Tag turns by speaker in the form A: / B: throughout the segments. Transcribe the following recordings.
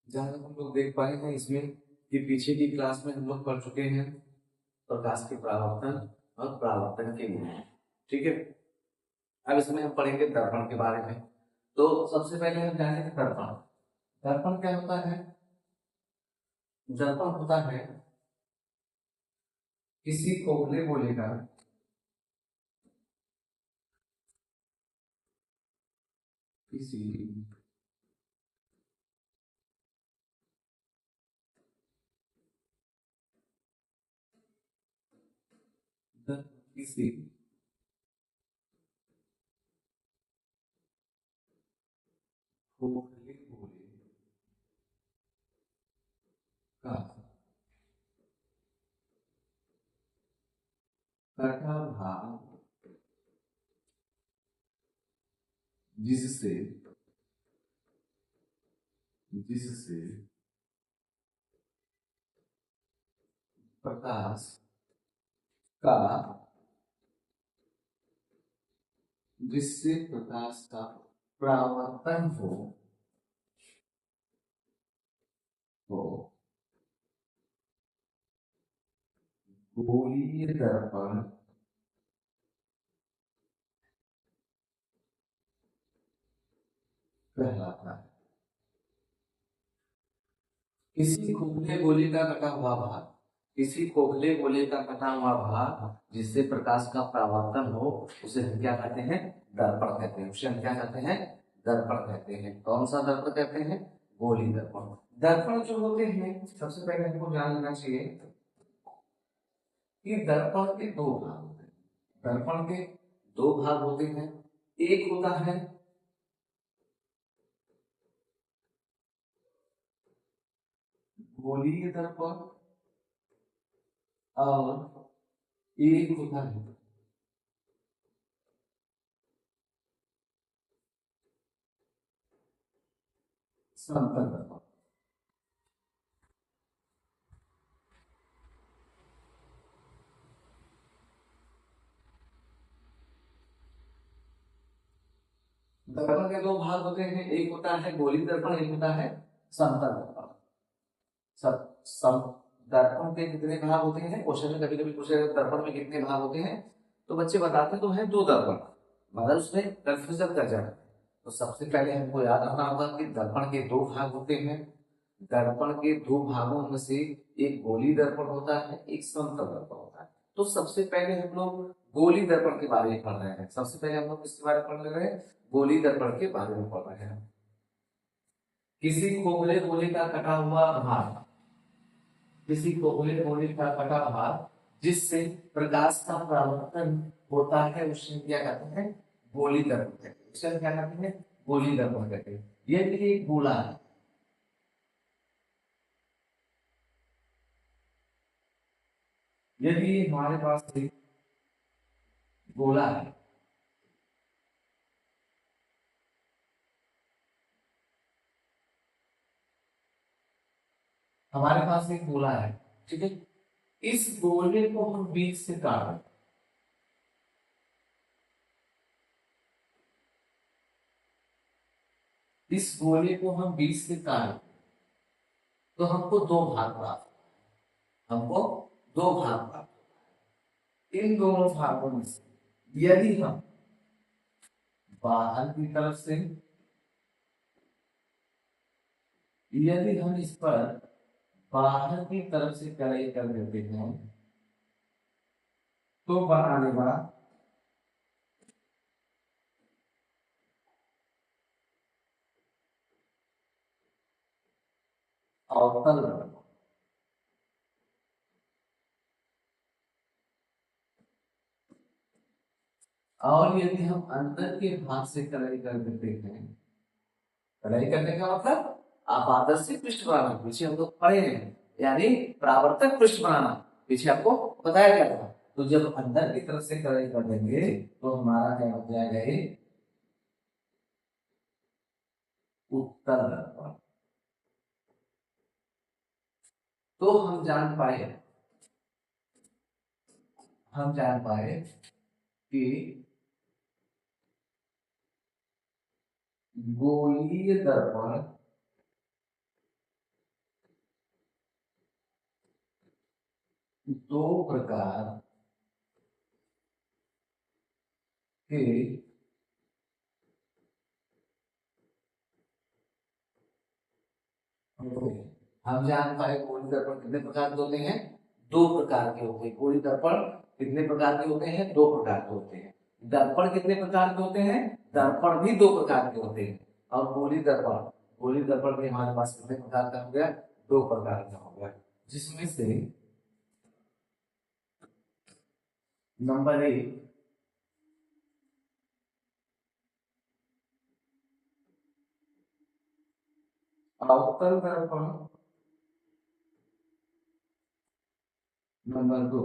A: जहाँ तक हम लोग देख पाए हैं इसमें कि पीछे की क्लास में हम लोग पढ़ चुके हैं प्रकाश के परावर्तन और परावर्तन के नियम। ठीक है, अब इसमें हम पढ़ेंगे दर्पण के बारे में। तो सबसे पहले हम जानेंगे दर्पण। दर्पण क्या होता है? दर्पण होता है किसी खोखले गोले का किसी किसी खोखले गोले का कटा भाग जिससे जिससे प्रकाश का जिससे प्रकाश का परावर्तन हो गोलीय दर्पण कहलाता है। किसी खोखले गोले का कटा हुआ भाग, किसी खोखले गोले का कटा हुआ भाग जिससे प्रकाश का परावर्तन हो उसे हम क्या कहते हैं? दर्पण कहते हैं। उसे हम क्या कहते हैं? दर्पण कहते हैं। कौन सा दर्पण कहते हैं? गोली दर्पण। दर्पण जो होते हैं सबसे पहले हमको जान लेना चाहिए कि दर्पण के दो भाग होते हैं। दर्पण के दो भाग होते हैं। एक होता है गोलीय दर्पण और एक होता है समतल दर्पण। दर्पण के दो भाग होते हैं, एक होता है गोली दर्पण, एक होता है समतल दर्पण। सब सम दर्पण के कितने भाग होते हैं? क्वेश्चन में कभी कभी पूछे दर्पण में कितने भाग होते हैं, तो बच्चे बताते तो है दो दर्पण, मगर उसमें कंफ्यूजन कर जाता है। तो सबसे पहले हमको याद रखना होगा कि दर्पण के दो भाग होते हैं। दर्पण के दो भागों में से एक गोली दर्पण होता है, एक समतल दर्पण होता है। तो सबसे पहले हम लोग गोली दर्पण के बारे में पढ़ रहे हैं। सबसे पहले हम लोग किसके बारे में पढ़ रहे हैं? गोली दर्पण के बारे में पढ़ रहे हैं। किसी खोखले गोले का कटा हुआ भाग, किसी खोखले गोले का कटा भाग जिससे प्रकाश का परावर्तन होता है उसे क्या कहते हैं? गोली दर्पण कहते हैं। उसे क्या कहते हैं? गोली दर्पण कहते हैं। ये देखिए एक गोला है, यदि हमारे पास एक गोला है, हमारे पास एक गोला है, ठीक है, इस गोले को हम बीच से काट दें। इस गोले को हम बीच से काट दें, तो हमको दो भाग प्राप्त, हमको दो भाग प्राप्त। इन दोनों भागों में से यदि हम बाहर की तरफ से, यदि हम इस पर बाहर की तरफ से कढ़ाई कर देते हैं तो बनाने अवतल दर्पण। और यदि हम अंदर के भाग से कढ़ाई कर देते हैं, कढ़ाई करने का मतलब आपादर्शी पृष्ठ बनाना, पीछे हम लोग पढ़े हैं, यानी परावर्तक पृष्ठ बनाना पीछे आपको बताया गया था। तो जब अंदर की तरफ से कढ़ाई कर देंगे तो हमारा क्या बन जाएगा? ये उत्तल दर्पण। तो हम जान पाए कि गोलीय दर्पण दो प्रकार के होते हैं। हम जान पाए गोली दर्पण कितने प्रकार के होते हैं? दो प्रकार के होते हैं। गोली दर्पण कितने प्रकार के होते हैं? दो प्रकार के होते हैं। दर्पण कितने प्रकार के होते हैं? दर्पण भी दो प्रकार के होते हैं। और गोली दर्पण भी हमारे पास कितने प्रकार का हो गया? दो प्रकार का हो गया, जिसमें से नंबर एक अवतल दर्पण, नंबर दो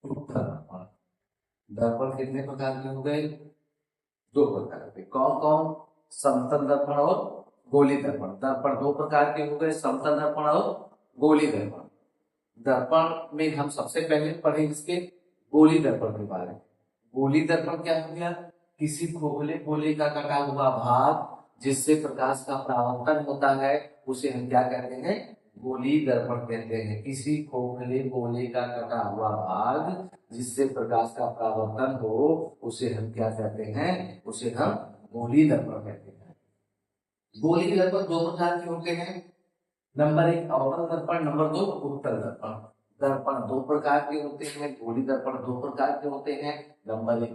A: उत्तल दर्पण। दर्पण कितने प्रकार के हो गए? दो प्रकार के। कौन कौन? समतल दर्पण और गोली दर्पण। दर्पण दो प्रकार के हो गए, समतल दर्पण और गोली दर्पण। दर्पण में हम सबसे पहले पढ़े इसके गोली दर्पण के बारे में। गोली दर्पण क्या हो गया? किसी खोखले गोले का कटा हुआ भाग जिससे प्रकाश का परावर्तन होता है, उसे हम क्या कहते हैं? गोली दर्पण कहते हैं। किसी खोखले गोले का कटा हुआ भाग जिससे प्रकाश का परावर्तन हो, उसे हम क्या कहते हैं? उसे हम गोली दर्पण कहते हैं। गोली दर्पण दो प्रकार के होते हैं। नंबर एक अवतल दर्पण, नंबर दो उत्तल दर्पण। दर्पण दो प्रकार के होते हैं, गोली दर्पण दो प्रकार के होते हैं। नंबर एक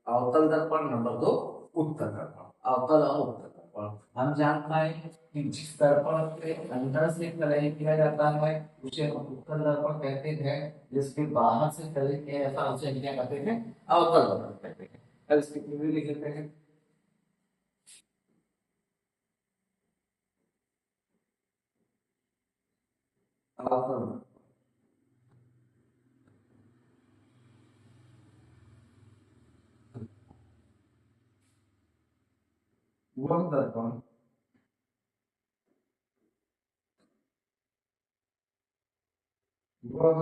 A: अवतल दर्पण, नंबर दो उत्तल दर्पण। अवतल और उत्तल दर्पण हम जान पाए कि जिस दर्पण के अंदर से कलय किया जाता है उसे हम उत्तल दर्पण कहते हैं। जिसके बाहर से कलय किया जाता है उसे हम क्या कहते हैं? अवतल दर्पण कहते हैं। अब इसकी पूरी लिख लेते हैं। अवतल वह दर्पण वह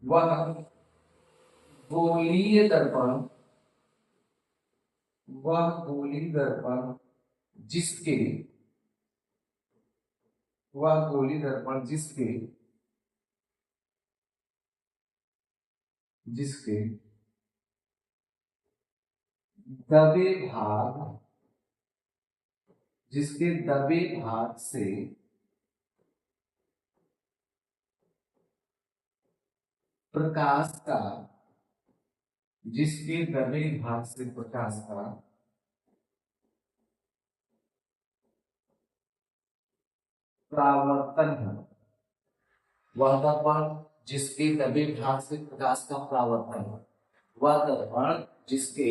A: वह गोलीय दर्पण वह गोली दर्पण जिसके वह गोली दर्पण जिसके जिसके दबे भाग जिसके दबे भाग से प्रकाश का जिसके दबे भाग से प्रकाश का परावर्तन है। वह दर्पण जिसके दबे भाग से प्रकाश का परावर्तन हो। वह दर्पण जिसके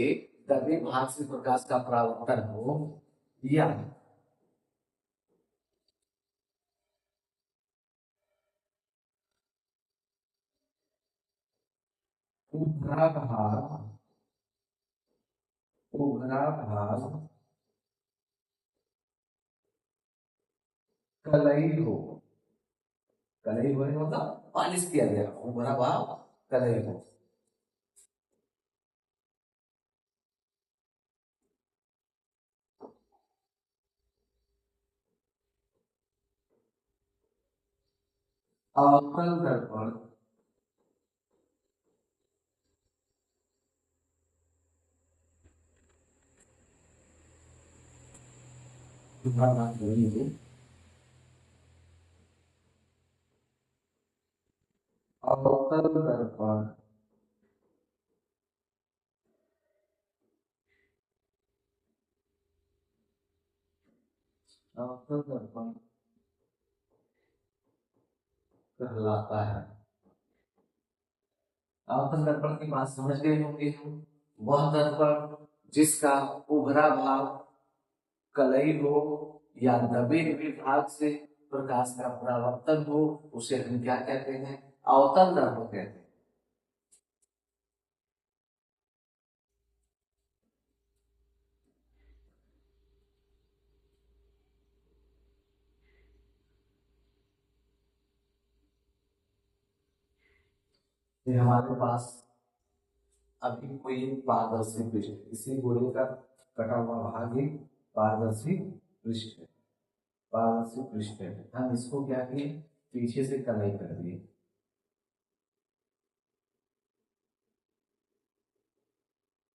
A: दबे भाग से प्रकाश का परावर्तन हो, या उभरा भाग उभरा भाग कलई हो। कलई हो मतलब पालिश किया गया, उभरा भाग कलई हो। अवतल दर्पण अवतल दर्पण अवतल दर्पण कहलाता है। अवतल दर्पण की बात समझ गए होंगे हम। वह दर्पण जिसका उभरा भाग कलई हो या दबे हुए भाग से प्रकाश का परावर्तन हो, उसे हम क्या कहते हैं? अवतल दर्पण कहते हैं। फिर हमारे पास अभी कोई पारदर्शी पृष्ठ है। इसी गोले का कटा हुआ भाग एक पारदर्शी पृष्ठ है। पारदर्शी पृष्ठ है, हम इसको क्या किए, पीछे से कलाई कर दिए।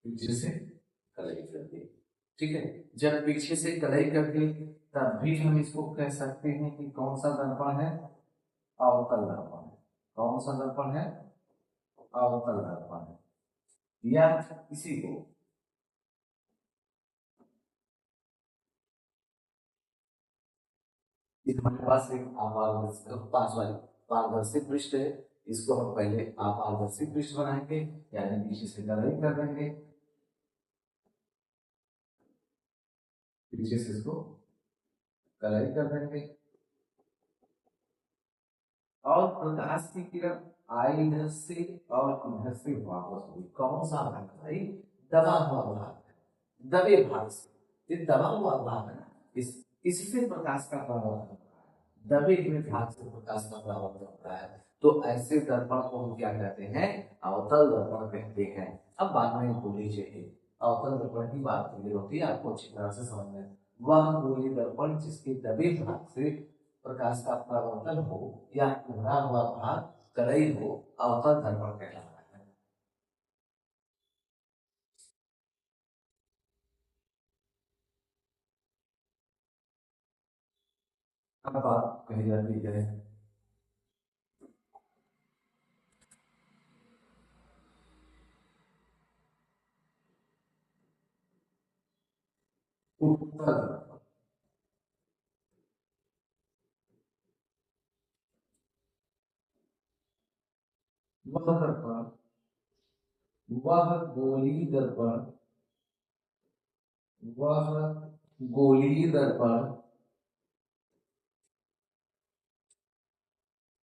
A: पीछे से कलाई कर दी, ठीक है। जब पीछे से कलाई कर दी तब भी हम इसको कह सकते हैं कि कौन सा दर्पण है, अवतल दर्पण है। कौन सा दर्पण है, अवतल दर्पण है। या इसी को हमारे पास एक पारदर्शी पृष्ठ है, इसको हम पहले अपारदर्शी पृष्ठ बनाएंगे, यानी पीछे से कलाई कर देंगे, पीछे से इसको कलाई कर देंगे। और प्रकाश की किरण आई इधर से और इधर से वापस हुई। कौन सा भाग भाई, दबा हुआ भाग, दबे भाग से। ये दबा हुआ भाग है ना, इससे प्रकाश का परावर्तन होता है, दबे हुए भाग से प्रकाश का परावर्तन होता है। तो ऐसे दर्पण को हम क्या कहते हैं, अवतल दर्पण कहते हैं। अब बाद में भूल लीजिए, अवतल दर्पण की बात क्लियर होती है, आपको अच्छी तरह से समझ में। वह गोली दर्पण जिसके दबे भाग से प्रकाश का परावर्तन हो या भरा हुआ भाग कलई हो, अवतल दर्पण कहलाता है। अब बात कही जाती है उत्तल दर्पण। वह दर्पण, वह गोली दर्पण, वह गोली दर्पण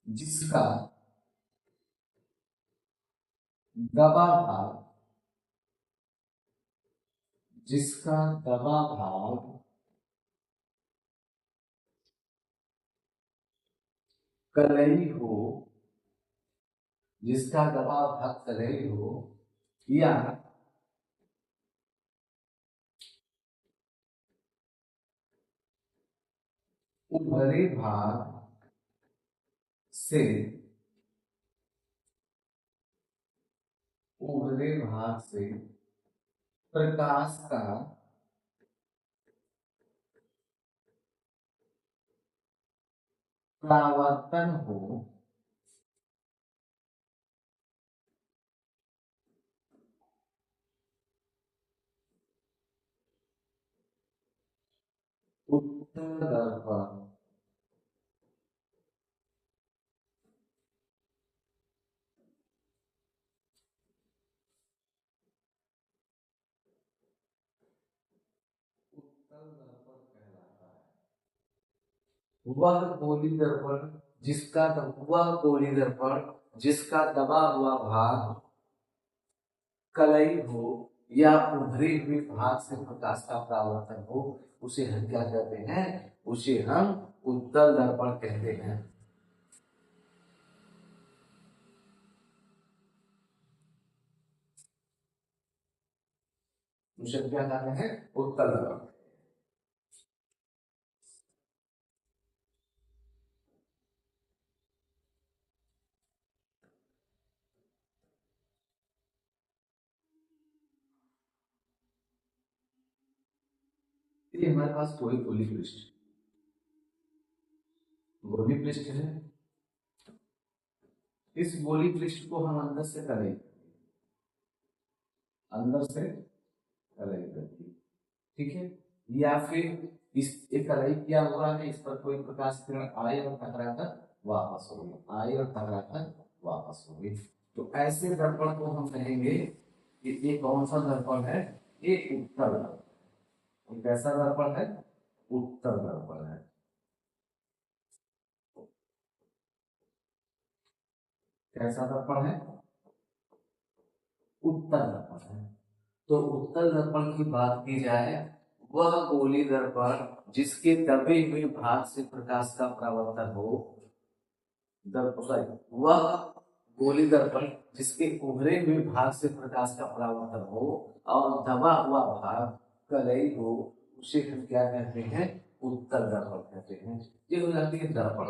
A: जिसका दबा भाग, जिसका दबा भाग कलई हो, जिसका दबा भाग कलई हो, या उभरे भाग से, उभरे भाग से प्रकाश का परावर्तन हो, उत्तल दर्पण। उत्तल दर्पण कहलाता है। वह गोली दर्पण जिसका, वह गोली दर्पण जिसका दबा हुआ भाग कलई हो या उभरे हुए भाग से प्रकाश का परावर्तन हो, उसे हम क्या कहते हैं, उसे हम उत्तल दर्पण कहते हैं। उसे क्या कहते हैं, उत्तल दर्पण। ये हमारे पास कोई गोली पृष्ठ, गोली पृष्ठ है। इस गोली पृष्ठ को हम अंदर से करें, अंदर से कलई करती, ठीक है। या फिर इस एक कलई किया हुआ है, इस पर कोई प्रकाश किरण आए और टकराकर वापस हो गई, आए और टकराकर वापस हो गई। तो ऐसे दर्पण को हम कहेंगे कि ये कौन सा दर्पण है, ये उत्तल दर्पण। कैसा दर्पण है, उत्तल दर्पण है। कैसा दर्पण है, उत्तल दर्पण है। तो उत्तल दर्पण की बात की जाए, वह गोली दर्पण जिसके दबे हुए भाग से प्रकाश का परावर्तन हो, वह गोली दर्पण जिसके उभरे हुए भाग से प्रकाश का परावर्तन हो और दबा हुआ भाग कलई हो, उसे हम क्या कहते हैं? उत्तल दर्पण कहते हैं। ये हो जाती है दर्पण।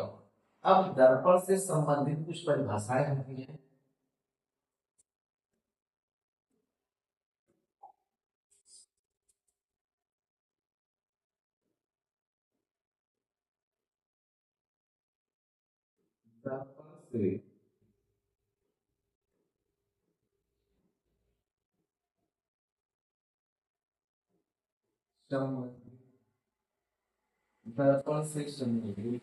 A: अब दर्पण से संबंधित कुछ परिभाषाएं होती हैं। दर्पण से संबंधित दर्पण से संबंधित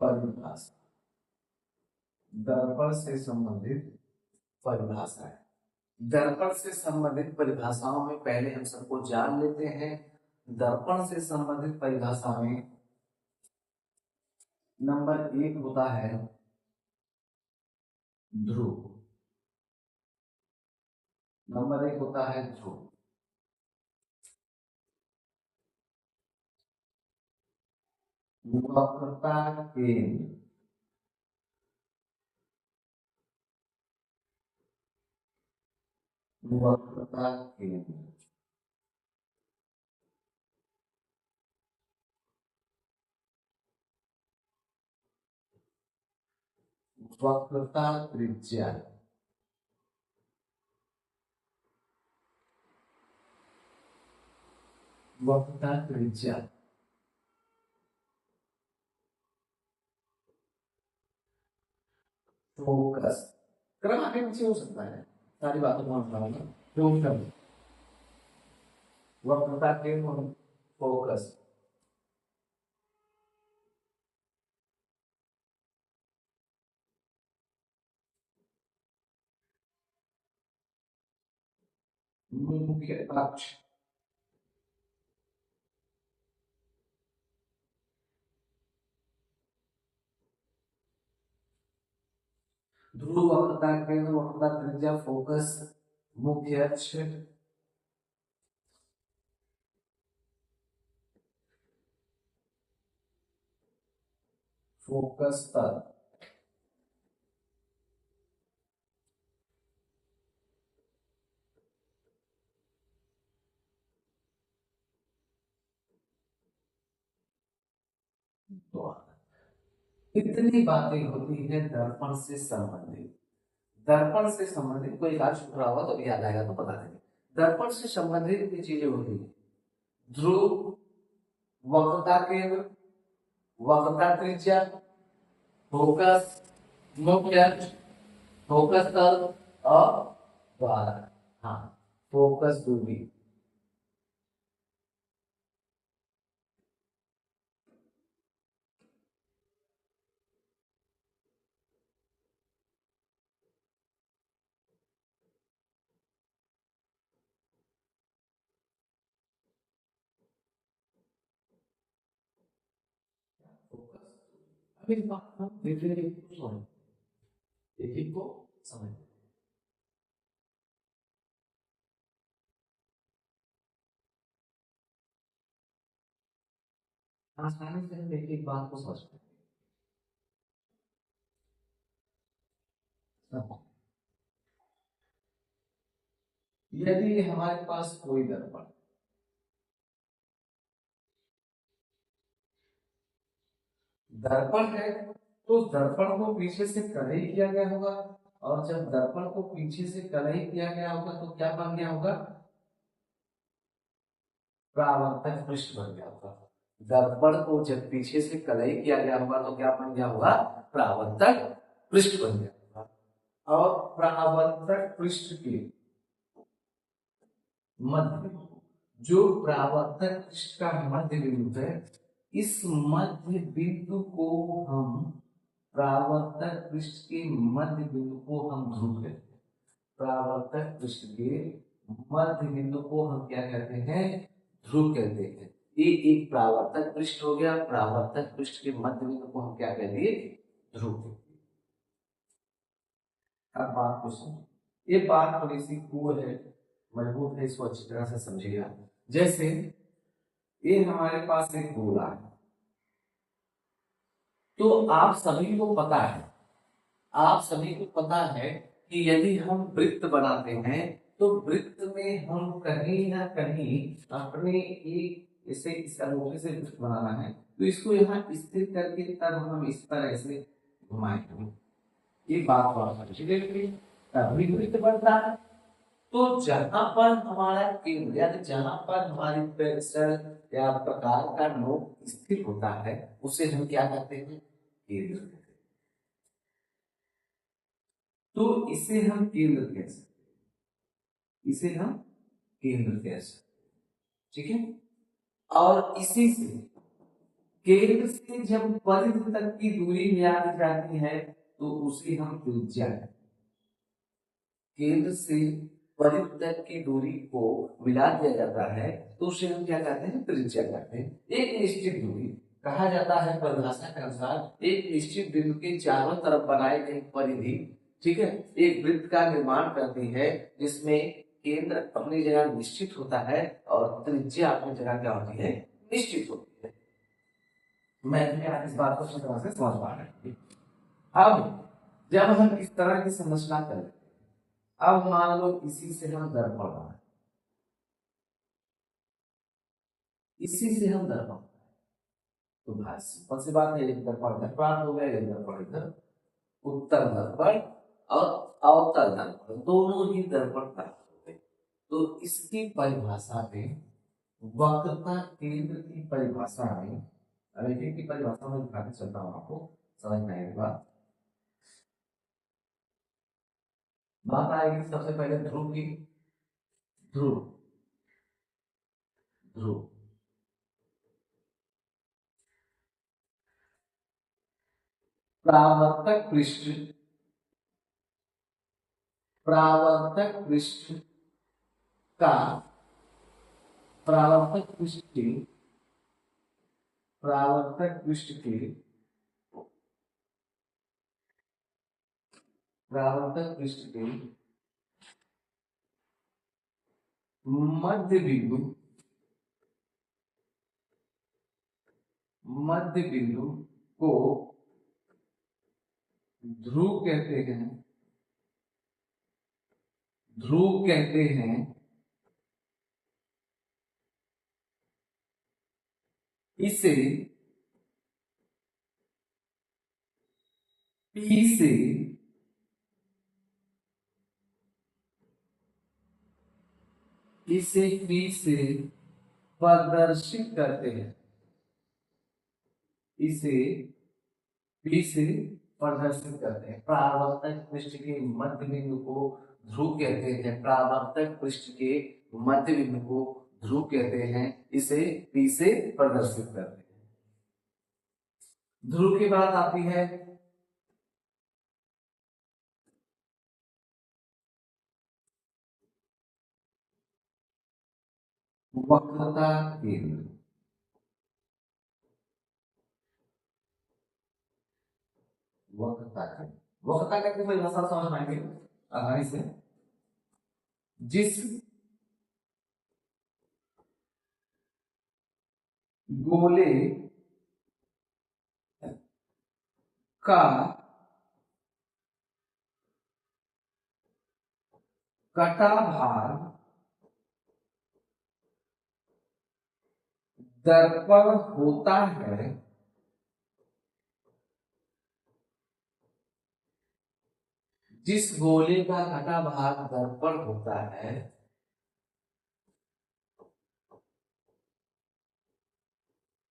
A: परिभाषा, दर्पण से संबंधित परिभाषा है। दर्पण से संबंधित परिभाषाओं में पहले हम सबको जान लेते हैं। दर्पण से संबंधित परिभाषा में नंबर 1 होता है ध्रुव। नंबर 1 होता है ध्रुव। वक्रता केंद्र, वक्रता केंद्र, वक्रता त्रिज्या, वक्रता त्रिज्या, फोकस। क्रम आगे पीछे हो सकता है, सारी बातों को हम बताऊंगा। फोकस, वक्रता केंद्र, फोकस। मुख्य अक्ष, ध्रुव, वक्रता केंद्र, वक्रता त्रिज्या, फोकस, मुख्य अक्ष, फोकस तल। तो इतनी बातें होती है दर्पण से संबंधित। दर्पण से संबंधित कोई कार्य छूट रहा होगा तो अभी याद आएगा तो बता देंगे। दर्पण से संबंधित इतनी चीजें होती है। ध्रुव, वक्रता केंद्र, वक्रता त्रिज्या, फोकस, मुख्य अक्ष, फोकस तल और द्वारा। हाँ, फोकस दूरी। अभी बात हम धीरे धीरे एक एक को समझ। आसानी से हम एक एक बात को समझ सकते हैं। यदि हमारे पास कोई दर्पण, दर्पण है तो दर्पण को पीछे से कलई किया गया होगा, और जब दर्पण को पीछे से कलई किया गया होगा तो क्या बन गया होगा? परावर्तक पृष्ठ बन गया होगा। दर्पण को जब पीछे से कलई किया गया होगा तो क्या बन गया होगा? परावर्तक पृष्ठ बन गया होगा। और परावर्तक पृष्ठ के मध्य बिंदु, जो परावर्तक पृष्ठ का मध्य बिंदु है, इस मध्य बिंदु को हम, परावर्तक पृष्ठ के मध्य बिंदु को हम ध्रुव कहते हैं। परावर्तक पृष्ठ के मध्य बिंदु को हम क्या कहते हैं? ध्रुव कहते हैं। ये एक परावर्तक पृष्ठ हो गया। परावर्तक पृष्ठ के मध्य बिंदु को हम क्या कह दिए? ध्रुव। अब बात को समझो, ये बात थोड़ी सी कूल है, मजबूत है, इसको अच्छी तरह से समझिएगा। जैसे ये हमारे पास एक गोला है, तो आप सभी को पता है, आप सभी को पता है कि यदि हम वृत्त बनाते हैं तो वृत्त में हम कहीं ना कहीं अपने एक इसे इस अंगूठे से वृत्त बनाना है, तो इसको यहाँ स्थिर करके तब हम इस तरह से घुमाएंगे। ये बात बात तभी वृत्त बनता है। तो जहां पर हमारा केंद्र यानी जहां पर हमारी पेंसिल या प्रकार का नोक स्थिर होता है उसे हम क्या कहते हैं, केंद्र कहते हैं। तो इसे हम केंद्र कह सकते हैं, इसे हम केंद्र कह सकते हैं, ठीक है। और इसी से केंद्र से जब परिधि तक की दूरी मिलाई जाती है तो उसे हम त्रिज्या कहते हैं। केंद्र से परिधि तक की दूरी को मिला दिया जाता है तो उसे हम क्या कहते हैं, त्रिज्या कहते हैं। एक निश्चित दूरी कहा जाता है परिभाषा के अनुसार एक निश्चित बिंदु के चारों तरफ बनाई गई परिधि, ठीक है, एक वृत्त का निर्माण करती है जिसमें केंद्र अपनी जगह निश्चित होता है और त्रिज्या अपनी जगह क्या होती है, निश्चित होती है। मैं आप इस बात को अच्छी तरह से समझ पा रहे हैं। अब जब हम इस तरह की संरचना करें, अब मान लो इसी से हम दर्पण बनाए, इसी से हम दर्पण, तो भाई सिंपल सी बात है, एक दर्पण इधर प्राप्त हो गया, एक दर्पण इधर, उत्तर दर्पण और अवतल दर्पण दोनों ही दर्पण प्राप्त हो गए। तो इसकी परिभाषा में वक्रता केंद्र की परिभाषा में, रेखा की परिभाषा में दिखाने चलता हूं आपको, समझ में आएगा। बात आएगी सबसे पहले ध्रुव की। ध्रुव, ध्रुव परावर्तक पृष्ठ, परावर्तक पृष्ठ का, परावर्तक पृष्ठ के, परावर्तक पृष्ठ के, परावर्तक पृष्ठ के मध्य बिंदु, मध्य बिंदु को ध्रुव कहते हैं, ध्रुव कहते हैं। इसे पी से, इसे पी से प्रदर्शित करते हैं, इसे पी से प्रदर्शित करते हैं। परावर्तक पृष्ठ के मध्य बिंदु को ध्रुव कहते हैं, परावर्तक पृष्ठ के मध्य बिंदु को ध्रुव कहते हैं, इसे पी से प्रदर्शित करते हैं। ध्रुव की बात आती है वक्रता केंद्र, वक्रता केंद्र, वक्रता केंद्र की भाषा समझ पाएंगे आसानी से। जिस गोले का कटा भाग दर्पण होता है, जिस गोले का कटा भाग दर्पण होता है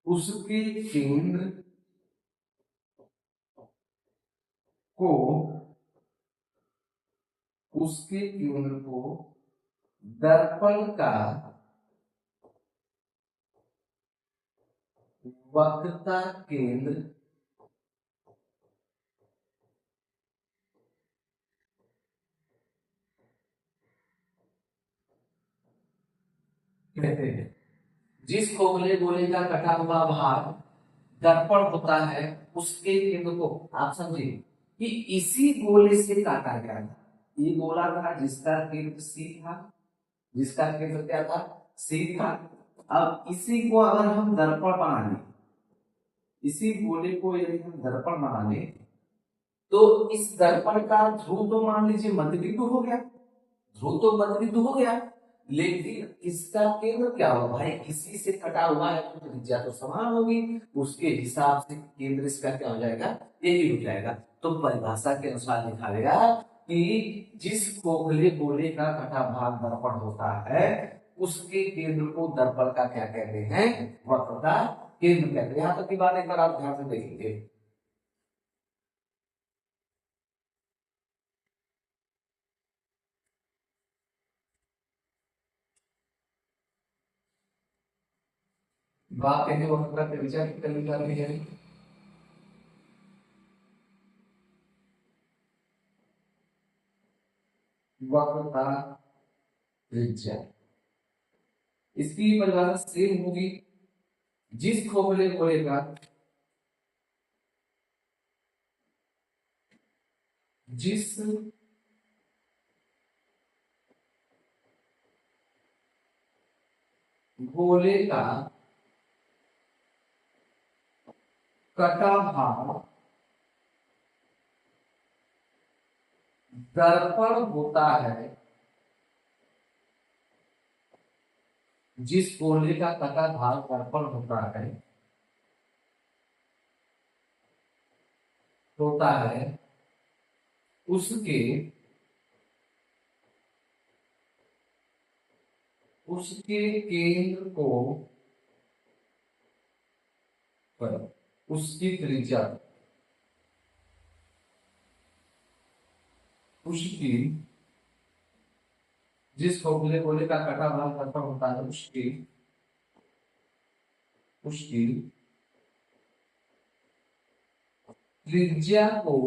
A: उसके केंद्र को, उसके केंद्र को दर्पण का वक्रता केंद्र कहते हैं। जिस गोले गोले का कटा हुआ भाग दर्पण होता है उसके केंद्र को, आप समझिए कि इसी गोले से काटा गया था। ये गोला था जिसका केंद्र सी था, जिसका केंद्र क्या था, सी था। अब इसी को अगर हम दर्पण बना लें, इसी गोले को यदि हम दर्पण मान लें तो इस दर्पण का ध्रुव तो मान लीजिए मध्य बिंदु हो गया, ध्रुव तो मध्य बिंदु हो गया, लेकिन इसका केंद्र क्या होगा भाई, इसी से कटा हुआ है तो त्रिज्या तो समान होगी, उसके हिसाब से केंद्र इसका क्या हो जाएगा, यही हो जाएगा। तो परिभाषा के अनुसार लिखा गया कि जिस खोखले गोले का कटा भाग दर्पण होता है उसके केंद्र को दर्पण का क्या कहते हैं, वक्र का केंद्र कहते हैं। यहां तक की बात एक बार आप ध्यान से देखेंगे। बात कहते वक्र का त्रिज्या कितनी कर रही है, वक्र का त्रिज्या, इसकी परिभाषा सेम होगी। जिस खोखले गोले का जिस गोले का कटा भाग दर्पण होता है, जिस गोले का कटा भाग दर्पण होता है उसके उसके केंद्र को उसकी त्रिज्या उसकी जिस खोखले गोले का कटा भाग दर्पण होता है उसकी उसकी त्रिज्या को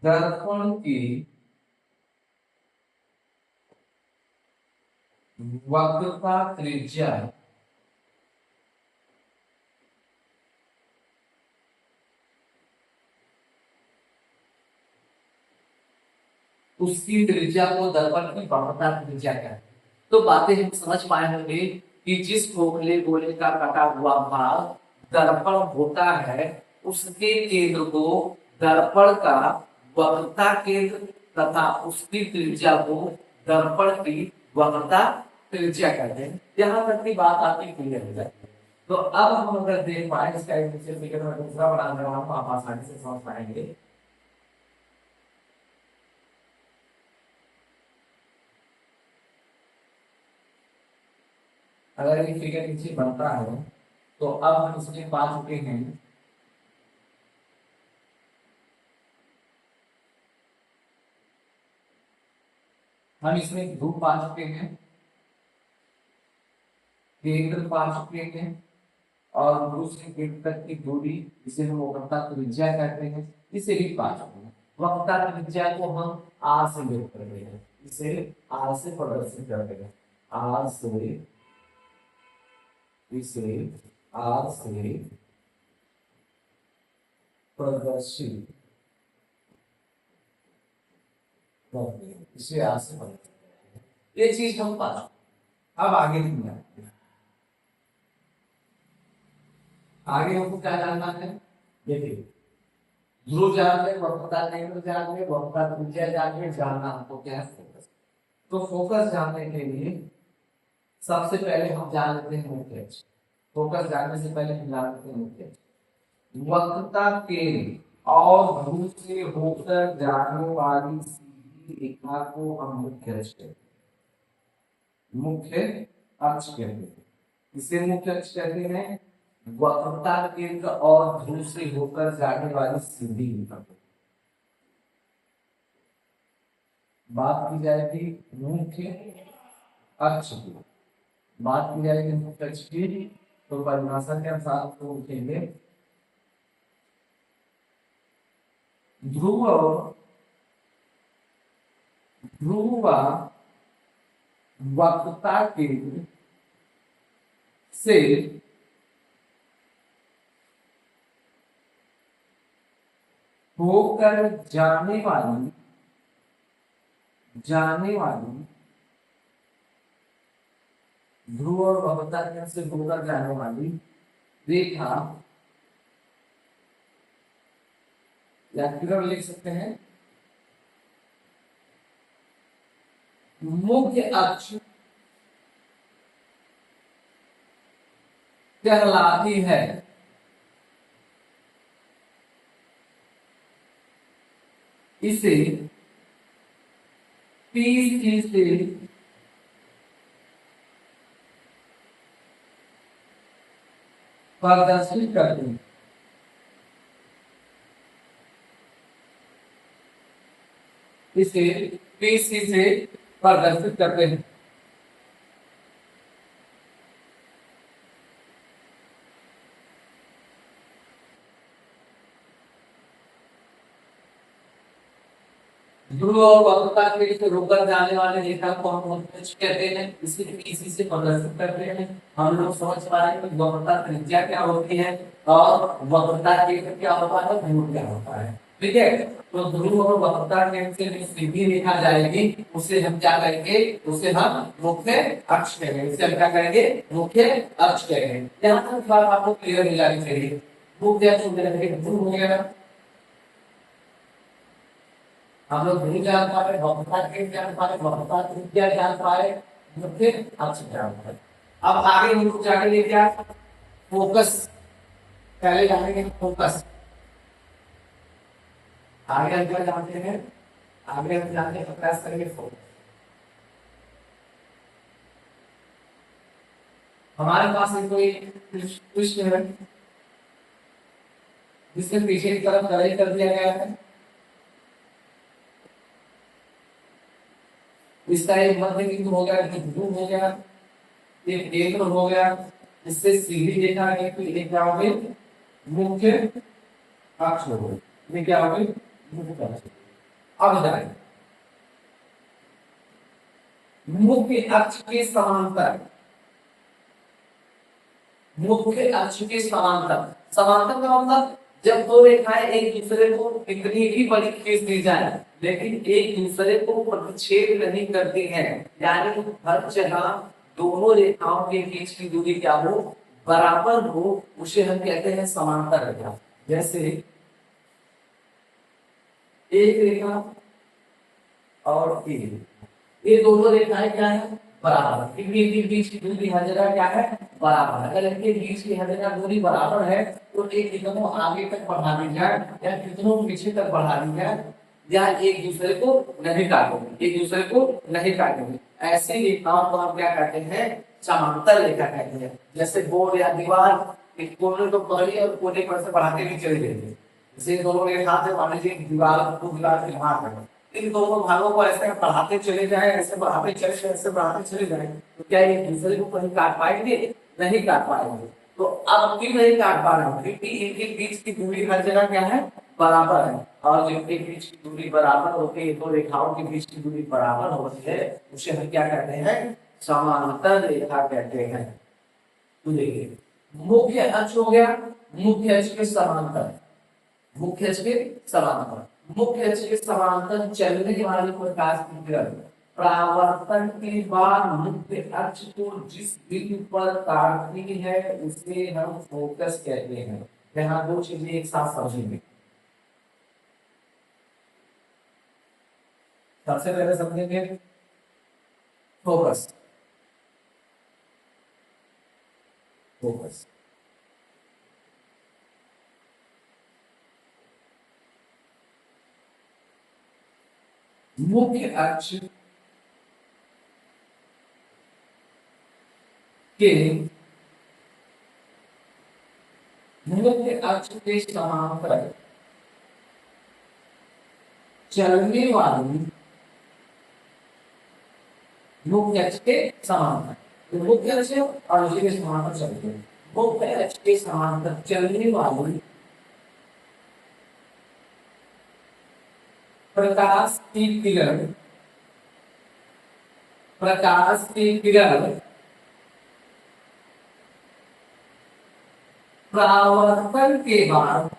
A: दर्पण की वक्रता त्रिज्या उसकी त्रिज्या को दर्पण की वक्रता त्रिज्या कहते हैं। तो बातें हम समझ पाए होंगे कि जिस खोखले गोले का कटा हुआ भाग दर्पण होता है उसके केंद्र को दर्पण का वक्रता केंद्र तथा उसकी त्रिज्या को दर्पण की वक्रता त्रिज्या कहते हैं। यहाँ तक की बात आपकी क्लियर हो जाती है। तो अब हम अगर देख पाए इसका एक दूसरा बना रहा हूं आप आसानी से समझ पाएंगे। अगर ये फिगर नीचे बनता है तो अब हम इसमें पा चुके हैं हम इसमें ध्रुव पा चुके हैं, केंद्र पा चुके हैं और ध्रुव से केंद्र तक की दूरी जिसे हम वक्रता त्रिज्या कहते हैं इसे भी पा चुके हैं। वक्रता त्रिज्या को हम आर से व्यक्त करते हैं, इसे आर से प्रदर्शित करते हैं, आर से इसे आर से प्रदर्शित करते हैं, इसे आर से प्रदर्शित, ये चीज हम पा चुके। अब आगे आगे हमको क्या जानना है, देखिए ध्रुव जान ले, वक्रता केंद्र जान ले, वक्रता त्रिज्या जान ले, जानना हमको क्या है फोकस। तो फोकस जानने के लिए सबसे पहले हम जान लेते हैं मुख्य अक्ष। फोकस जानने से पहले हम जान लेते हैं मुख्य अक्ष। वक्रता केंद्र और ध्रुव से होकर जाने वाली सीधी रेखा को हम मुख्य अक्ष कहते हैं, मुख्य अक्ष कहते हैं। इसे मुख्य अक्ष कहते हैं वक्रता केंद्र और ध्रुव से होकर जाने वाली सीधी रेखा। बात की जाएगी मुख्य अक्ष की, बात की जाएगी मुख्य अक्ष की तो परिभाषा के अनुसार तो लिखेंगे ध्रुव ध्रुव वक्रता केंद्र से होकर जाने वाली ध्रुव और वक्रता केंद्र से होकर जाने वाली रेखा, या फिगर लिख सकते हैं मुख्य अक्ष कहलाती है। इसे पीसी से प्रदर्शित करते हैं। इसे पीसी से प्रदर्शित करते हैं। ध्रुव और वक्रता के बीच होकर जाने वाले रेखा को हम मुख्य अक्ष कहते हैं। इसे पीसी से प्रदर्शित करते हैं। हम लोग समझ पा रहे हैं कि वक्रता त्रिज्या क्या होती है और वक्रता केंद्र क्या होता है, ध्रुव क्या होता है। ठीक है, तो ध्रुव और वक्रता केंद्र से जो सीधी रेखा जाएगी उसे हम क्या कहेंगे, उसे हम मुख्य अक्ष कहेंगे। इसे हम क्या कहेंगे, मुख्य अक्ष कहेंगे। यहाँ तक बात आपको क्लियर हो जानी चाहिए। मुख्य अक्ष ध्रुव हो गया, हम लोग ध्रुव जान पा रहे, वक्रता केंद्र जान पा रहे, वक्रता त्रिज्या जान पा रहे, मुख्य अक्ष जान पा रहे। अब आगे हम लोग जाके ले क्या, फोकस। पहले जानेंगे फोकस, आगे हम क्या जानते हैं, आगे हम जानते हैं प्रकाश करेंगे फोकस। हमारे पास एक कोई पृष्ठ है जिसके पीछे की तरफ कलई कर दिया गया है। इसका एक मध्य बिंदु हो गया, एक ध्रुव हो गया, एक केंद्र हो गया। इससे सीधी रेखा है तो ये क्या हो गई, मुख्य अक्ष हो गई। ये क्या हो गई, मुख्य अक्ष। अब जाए मुख्य अक्ष के समांतर, मुख्य अक्ष के समांतर। समांतर का मतलब जब दो रेखाएं एक दूसरे को कितनी भी बड़ी खींच दी जाए लेकिन एक दूसरे को प्रतिच्छेद नहीं करती हैं, यानी हर जगह दोनों रेखाओं के बीच की दूरी क्या हो, बराबर हो, उसे हम कहते हैं समांतर रेखा। जैसे एक रेखा और ये दोनों रेखाएं क्या है, बराबर। इनके बीच की दूरी हर जगह क्या है, बराबर है। अगर इनके बीच की हर जगह दूरी बराबर है तो एक कितनों आगे तक बढ़ा दी जाए या कितनों पीछे तक बढ़ा दी जाए, या एक दूसरे को नहीं काटेंगे, एक दूसरे को नहीं काटेंगे। ऐसे रेखाओं को हम क्या कहते हैं, समांतर रेखा कहते हैं। जैसे बोर्ड या दीवार एक कोने को पकड़ी और कोने पर से बढ़ाते हुए चले जाएंगे। जैसे दोनों के हाथ में मान लीजिए दीवार को, दीवार के हाथ है, इन दोनों भागों को ऐसे बढ़ाते चले जाए, ऐसे बढ़ाते चले जाए, ऐसे बढ़ाते चले जाए, तो क्या ये दूसरे को कहीं काट पाएंगे, नहीं काट पाएंगे। तो अब क्यों नहीं काट पा रहे हैं, क्योंकि इनके बीच की दूरी हर जगह क्या है, बराबर है। और जिनके बीच की दूरी बराबर होती है, दो रेखाओं के बीच की दूरी बराबर होती है, उसे हम क्या कहते हैं, समांतर रेखा कहते हैं। तो देखिए मुख्य अक्ष हो गया, मुख्य अक्ष के समांतर, मुख्य अक्ष के समांतर, मुख्य अक्ष के समांतर चलने वाली प्रकाश की किरण परावर्तन के बाद मुख्य अक्ष को जिस बिंदु पर काटती है उसे हम फोकस कहते हैं। यहाँ दो चीजें एक साथ समझेंगे। सबसे पहले समझेंगे फोकस, फोकस मुख्य अक्ष के, मुख्य अक्ष के समांतर चलने वाली, मुख्य अक्ष के समांतर, तो मुख्य अक्ष और उसी के समांतर चलते हैं। मुख्य अक्ष के समांतर चलने वाली प्रकाश की किरण, प्रकाश की किरण परावर्तन के बाद,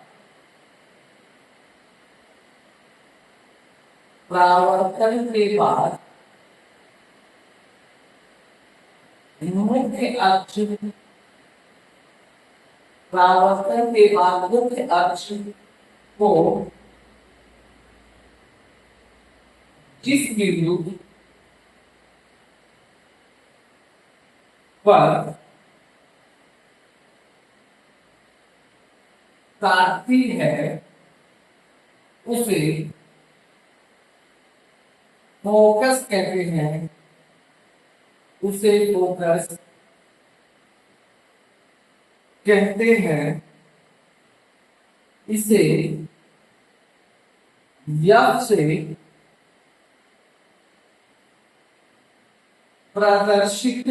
A: परावर्तन के बाद मुख्य अक्ष परावर्तन के बाद मुख्य अक्ष को जिस बिंदु पर काटती है उसे फोकस कहते हैं, उसे फोकस कहते हैं। इसे यह से प्रदर्शित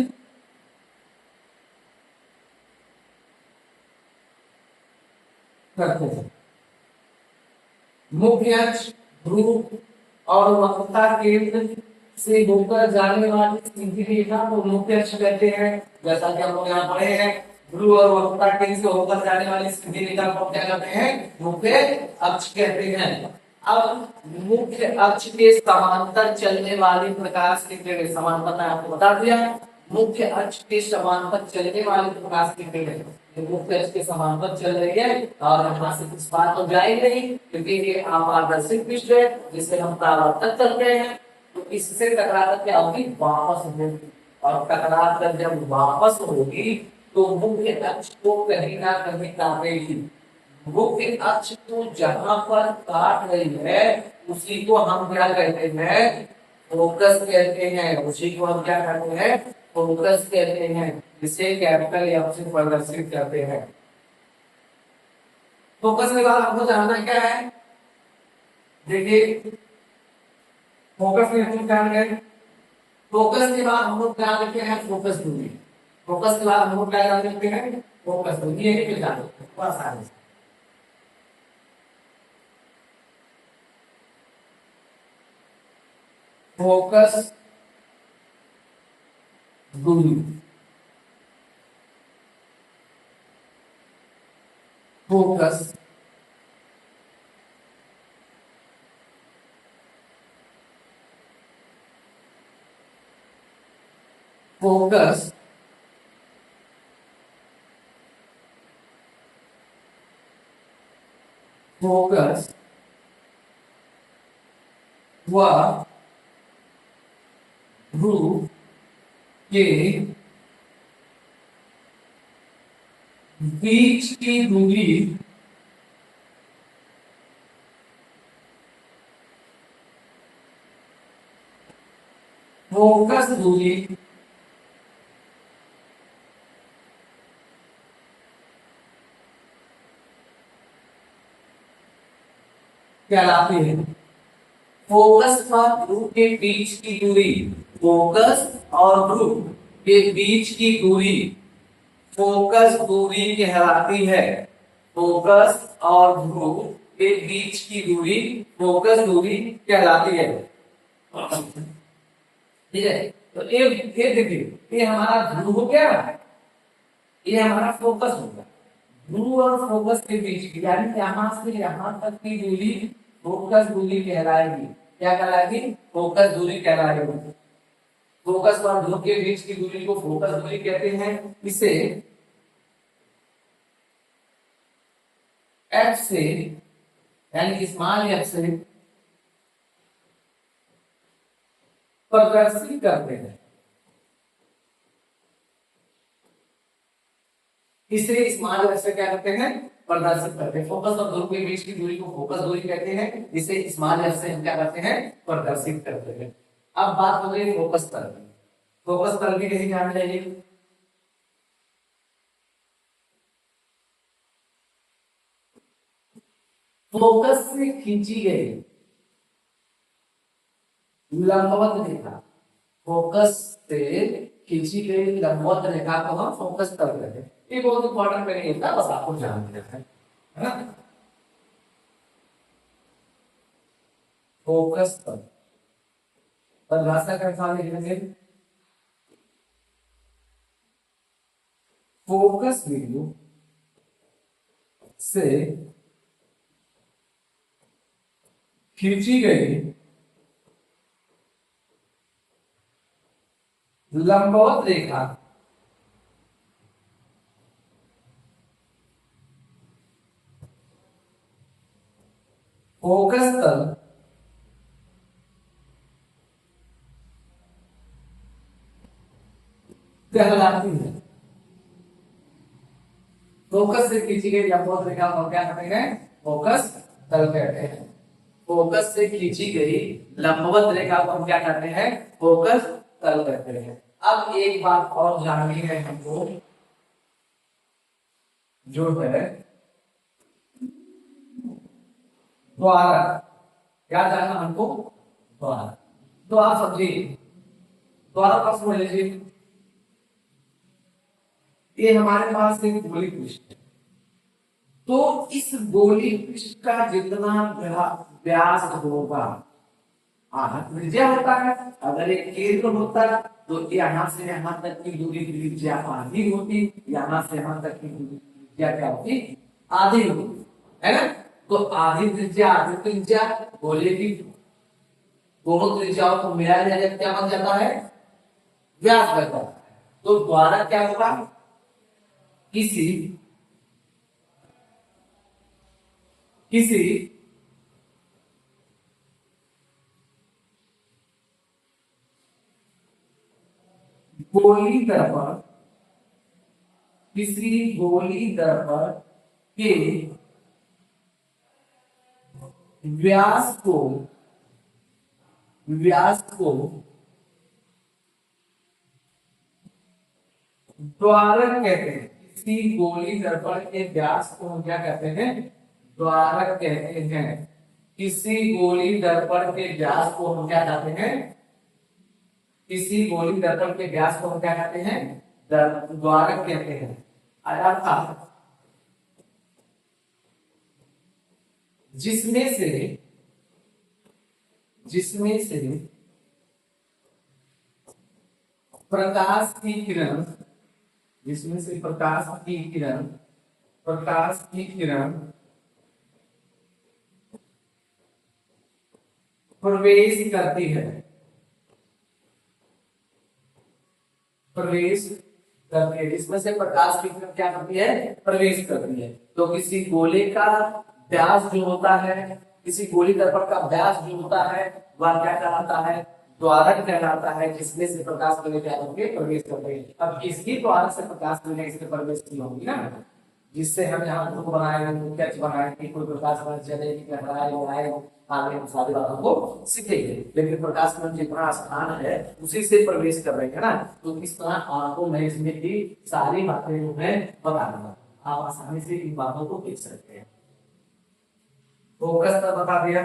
A: करते हैं। मुख्य अक्ष, ध्रुव और वक्रता केंद्र से होकर जाने वाली सीधी रेखा को मुख्य अक्ष कहते हैं। जैसा कि हम लोग यहाँ पढ़े हैं, ध्रुव और वक्रता केंद्र से होकर जाने वाली सीधी रेखा को क्या कहते हैं? मुख्य अक्ष कहते हैं। अब मुख्य अक्ष के समांतर चलने वाली प्रकाश की किरणें, समांतर मैं आपको बता दिया, मुख्य अक्ष के समांतर चलने वाली प्रकाश की किरणें मुख्य अक्ष के समांतर चल रही है और यहाँ से इस बात तो जाएगी नहीं, क्योंकि ये अपारदर्शी पृष्ठ है जिसे हम परावर्तक करते हैं। तो इससे टकरा कर क्या होगी? वापस होगी, और टकरा कर जब वापस होगी तो मुख्य अक्ष को कहीं ना कहीं काटेगी। मुख्य अक्ष को जहां पर काट रही है उसी को हम क्या कहते हैं? फोकस कहते हैं। उसी को हम क्या कहते हैं? फोकस कहते हैं। इसे कैपिटल एफ से प्रदर्शित करते हैं। फोकस के बाद हमको जानना क्या है? देखिए, फोकस में हम क्या है? फोकस के बाद हम लोग क्या करते हैं? फोकस दूरी। फोकस के बाद हम लोग क्या करते हैं? फोकस दूरी। ये भी जानते हैं बस आगे। फोकस दूरी, फोकस फोकस फोकस व ध्रुव के बीच की दूरी फोकस दूरी कहलाती है। फोकस और ध्रुव के बीच की दूरी, फोकस और ध्रुव के बीच की दूरी फोकस दूरी कहलाती है। फोकस और ध्रुव के बीच की दूरी फोकस दूरी कहलाती है। ठीक है, तो ये देखिए, ये हमारा ध्रुव क्या है? ये हमारा फोकस होगा। ध्रुव और फोकस के बीच की, यानी यहां से यहां तक की दूरी फोकस दूरी कहलाएगी। क्या कहलाएगी? फोकस दूरी कहलाएगी। फोकस और ध्रुव के बीच की दूरी को फोकस दूरी कहते हैं। इसे एफ से, यानी स्मॉल एफ से प्रदर्शित करते हैं। इसे स्मॉल एफ से क्या करते हैं? प्रदर्शित करते हैं। फोकस और ध्रुव के बीच की दूरी को फोकस दूरी कहते हैं। इसे स्मॉल एफ से हम क्या करते हैं? प्रदर्शित करते हैं। अब बात हो गई फोकस तल की। फोकस तल की कैसे जान जाएगी? फोकस से खींची गई लंबवत रेखा, फोकस से खींची गई लंबवत रेखा को हम फोकस तल कहते हैं। ये बहुत इंपॉर्टेंट नहीं होता, बस आपको जान देना है ना? फोकस तल परिभाषा कैसा लिखेंगे? फोकस बिंदु से खींची गई लंबवत रेखा फोकस तल कहलाती है। फोकस से खींची गई लंबवत रेखा को क्या कहते हैं? फोकस तल कहते हैं। फोकस से खींची गई लंबवत रेखा को हम क्या कहते हैं? फोकस तल कहते हैं। अब एक बात और जाननी है हमको, जो है द्वारक। क्या जानना हमको? द्वारक। तो आप समझिए, द्वारक का समझ लीजिए, ये हमारे पास एक गोली पृष्ठ है। तो इस गोली पृष्ठ का जितना व्यास होगा, त्रिज्या होता है। अगर एक केंद्र होता तो यहाँ से यहाँ तक की दूरी त्रिज्या आधी होती, यहाँ से यहाँ तक की दूरी त्रिज्या क्या होती? आधी होती, है ना? तो आधी त्रिज्या आधी त्रिज्या गोले की दोनों त्रिज्याओं को मिला दिया क्या बन जाता है? व्यास बनता है। तो द्वारा क्या होगा? किसी किसी गोली दर्पण, किसी गोली दर्पण के व्यास को द्वारक कहते हैं। किसी गोली दर्पण के व्यास को हम क्या कहते हैं? द्वारक कहते हैं। किसी गोली दर्पण के व्यास को हम क्या कहते हैं? किसी गोली दर्पण के व्यास को हम क्या कहते हैं? द्वारक कहते हैं। अर्थात जिसमें से प्रकाश की किरण, जिसमें से प्रकाश की किरण प्रवेश करती है, जिसमें से प्रकाश की किरण क्या करती है? प्रवेश करती है। तो किसी गोले का व्यास जो होता है, किसी गोली दर्पण का व्यास जो होता है, वह क्या कहलाता है? द्वारक कहलाता है। जिसमें से प्रकाश किरणें क्या होंगे? प्रवेश करते हैं। अब किसकी द्वारा से प्रकाश किरणें इसमें प्रवेश की होंगी ना, जिससे हम यहाँ को बनाएंगे, स्केच बनाएंगे, कोई प्रकाश किरण चले आगे सारी बातों को सीखेंगे। लेकिन प्रकाश किरण जितना स्थान है उसी से प्रवेश कर रहे हैं ना, तो इस तरह आपको मैं इसमें की सारी बातें जो है बता दूंगा, आप आसानी से इन बातों को देख सकते हैं। फोकस बता दिया,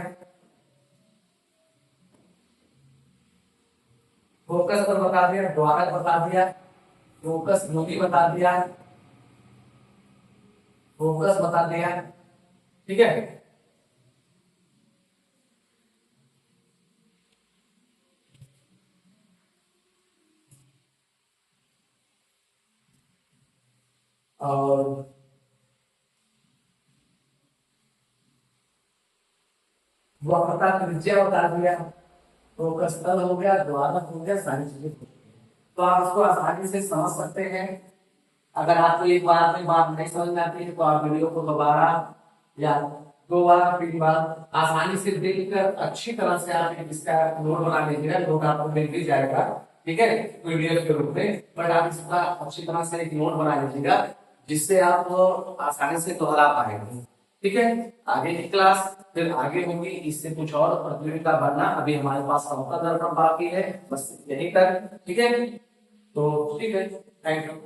A: फोकस पर बता दिया, द्वारक बता दिया, फोकस योगी बता दिया, फोकस बता दिया, ठीक है। और वक्रता त्रिज्या बता दिया, फोकस तल हो गया, द्वारक हो गया, सारी चीजें। तो आप इसको आसानी से समझ सकते हैं। अगर आपको एक बार में बात नहीं समझ में आती है तो आप वीडियो को दोबारा या 2 बार 3 बार आसानी से देखकर अच्छी तरह से आप इसका नोट बना लीजिएगा। नोट आपको मिल भी जाएगा, ठीक है, पीडीएफ के रूप में। बट आप इसका अच्छी तरह से एक नोट बना लीजिएगा, जिससे आप आसानी से दोहरा पाएंगे, ठीक है। आगे की क्लास फिर आगे होगी, इससे कुछ और प्रतियोगिता बनना। अभी हमारे पास समता दर्पण बाकी है, बस यही तक, ठीक है। तो ठीक है, थैंक यू।